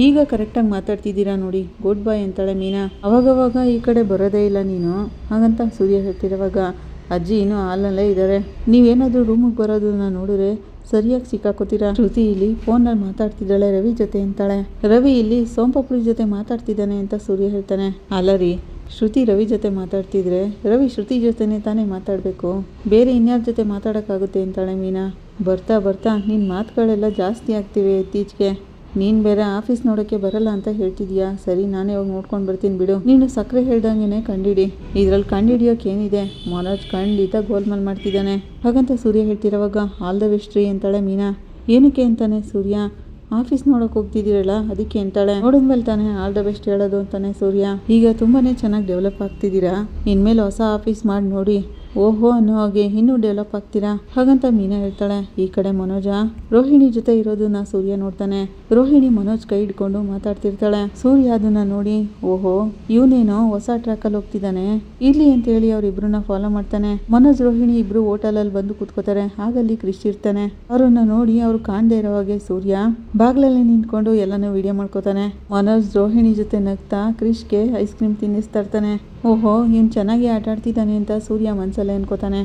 ಈಗ ಕರೆಕ್ಟಾಗಿ ಮಾತಾಡ್ತಿದ್ದೀರಾ ನೋಡಿ, ಗುಡ್ ಬೈ ಅಂತಾಳೆ ಮೀನಾ. ಅವಾಗವಾಗ ಈ ಕಡೆ ಬರೋದೇ ಇಲ್ಲ ನೀನು ಹಾಗಂತ ಸೂರ್ಯ ಹೇಳ್ತಿರೋವಾಗ ಅಜ್ಜಿ ಇನ್ನೂ ಹಾಲಲ್ಲೇ ಇದ್ದಾರೆ, ನೀವೇನಾದರೂ ರೂಮಿಗೆ ಬರೋದನ್ನ ನೋಡಿದ್ರೆ ಸರಿಯಾಗಿ ಸಿಕ್ಕಾಕೋತೀರಾ. ಶ್ರುತಿ ಇಲ್ಲಿ ಫೋನಲ್ಲಿ ಮಾತಾಡ್ತಿದ್ದಾಳೆ ರವಿ ಜೊತೆ ಅಂತಾಳೆ. ರವಿ ಇಲ್ಲಿ ಸೋಂಪಾಪುರಿ ಜೊತೆ ಮಾತಾಡ್ತಿದ್ದಾನೆ ಅಂತ ಸೂರ್ಯ ಹೇಳ್ತಾನೆ. ಅಲ್ಲ ರೀ, ಶ್ರುತಿ ರವಿ ಜೊತೆ ಮಾತಾಡ್ತಿದ್ರೆ ರವಿ ಶ್ರುತಿ ಜೊತೆನೇ ತಾನೇ ಮಾತಾಡಬೇಕು, ಬೇರೆ ಇನ್ಯಾರ ಜೊತೆ ಮಾತಾಡೋಕ್ಕಾಗುತ್ತೆ ಅಂತಾಳೆ ಮೀನಾ. ಬರ್ತಾ ಬರ್ತಾ ನಿನ್ನ ಮಾತುಗಳೆಲ್ಲ ಜಾಸ್ತಿ ಆಗ್ತಿವೆ ಇತ್ತೀಚೆಗೆ. ನೀನು ಬೇರೆ ಆಫೀಸ್ ನೋಡೋಕ್ಕೆ ಬರಲ್ಲ ಅಂತ ಹೇಳ್ತಿದ್ಯಾ, ಸರಿ ನಾನೇ ಹೋಗಿ ನೋಡ್ಕೊಂಡು ಬರ್ತೀನಿ ಬಿಡು. ನೀನು ಸಕ್ಕರೆ ಹೇಳ್ದಂಗೆ ಕಂಡಿಡಿ, ಇದರಲ್ಲಿ ಕಂಡಿಡಿಯೋಕೆ ಏನಿದೆ, ಮನೋಜ್ ಖಂಡಿತ ಗೋಲ್ಮಾಲ್ ಮಾಡ್ತಿದ್ದಾನೆ ಹಾಗಂತ ಸೂರ್ಯ ಹೇಳ್ತಿರೋವಾಗ ಆಲ್ ದ ಬೆಸ್ಟ್ ರೀ ಅಂತಾಳೆ ಮೀನಾ. ಏನಕ್ಕೆ ಅಂತಾನೆ ಸೂರ್ಯ. ಆಫೀಸ್ ನೋಡೋಕೆ ಹೋಗ್ತಿದ್ದೀರಲ್ಲ ಅದಕ್ಕೆ ಅಂತಾಳೆ. ನೋಡಿದ್ಮೇಲೆ ತಾನೇ ಆಲ್ ದ ಬೆಸ್ಟ್ ಹೇಳೋದು ಅಂತಾನೆ ಸೂರ್ಯ. ಈಗ ತುಂಬಾನೇ ಚೆನ್ನಾಗಿ ಡೆವಲಪ್ ಆಗ್ತಿದ್ದೀರಾ, ಇನ್ಮೇಲೆ ಹೊಸ ಆಫೀಸ್ ಮಾಡಿ ನೋಡಿ ಓಹೋ ಅನ್ನೋ ಹಾಗೆ ಇನ್ನೂ ಡೆವಲಪ್ ಆಗ್ತೀರಾ ಹಾಗಂತ ಮೀನಾ ಹೇಳ್ತಾಳೆ. ಈ ಕಡೆ ಮನೋಜ ರೋಹಿಣಿ ಜೊತೆ ಇರೋದನ್ನ ಸೂರ್ಯ ನೋಡ್ತಾನೆ. ರೋಹಿಣಿ ಮನೋಜ್ ಕೈ ಹಿಡ್ಕೊಂಡು ಮಾತಾಡ್ತಿರ್ತಾಳೆ. ಸೂರ್ಯ ಅದನ್ನ ನೋಡಿ ಓಹೋ ಇವನೇನೋ ಹೊಸ ಟ್ರ್ಯಾಕಲ್ಲಿ ಹೋಗ್ತಿದ್ದಾನೆ ಇರ್ಲಿ ಅಂತ ಹೇಳಿ ಅವ್ರಿಬ್ರನ್ನ ಫಾಲೋ ಮಾಡ್ತಾನೆ. ಮನೋಜ್ ರೋಹಿಣಿ ಇಬ್ರು ಹೋಟೆಲಲ್ಲಿ ಬಂದು ಕೂತ್ಕೋತಾರೆ. ಹಾಗಲ್ಲಿ ಕ್ರಿಶ್ ಇರ್ತಾನೆ. ಅವ್ರನ್ನ ನೋಡಿ ಅವ್ರು ಕಾಣದೇ ಇರೋ ಹಾಗೆ ಸೂರ್ಯ ಬಾಗ್ಲಲ್ಲಿ ನಿಂತ್ಕೊಂಡು ಎಲ್ಲಾನು ವಿಡಿಯೋ ಮಾಡ್ಕೋತಾನೆ. ಮನೋಜ್ ರೋಹಿಣಿ ಜೊತೆ ನಗ್ತಾ ಕ್ರಿಶ್ಗೆ ಐಸ್ ಕ್ರೀಮ್ ತಿನ್ನಿಸ್ತಾ ಇರ್ತಾನೆ. ಓಹೋ ಇವ್ನು ಚೆನ್ನಾಗಿ ಆಟ ಆಡ್ತಿದ್ದಾನೆ ಅಂತ ಸೂರ್ಯ ಮನಸ್ಸಲ್ಲೇ ಅನ್ಕೋತಾನೆ.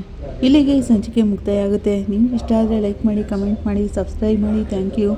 ಇಲ್ಲಿಗೆ ಈ ಸಂಚಿಕೆ ಮುಕ್ತಾಯ ಆಗುತ್ತೆ. ನಿಮ್ಗೆ ಇಷ್ಟ ಆದರೆ ಲೈಕ್ ಮಾಡಿ, ಕಮೆಂಟ್ ಮಾಡಿ, ಸಬ್ಸ್ಕ್ರೈಬ್ ಮಾಡಿ. Thank you.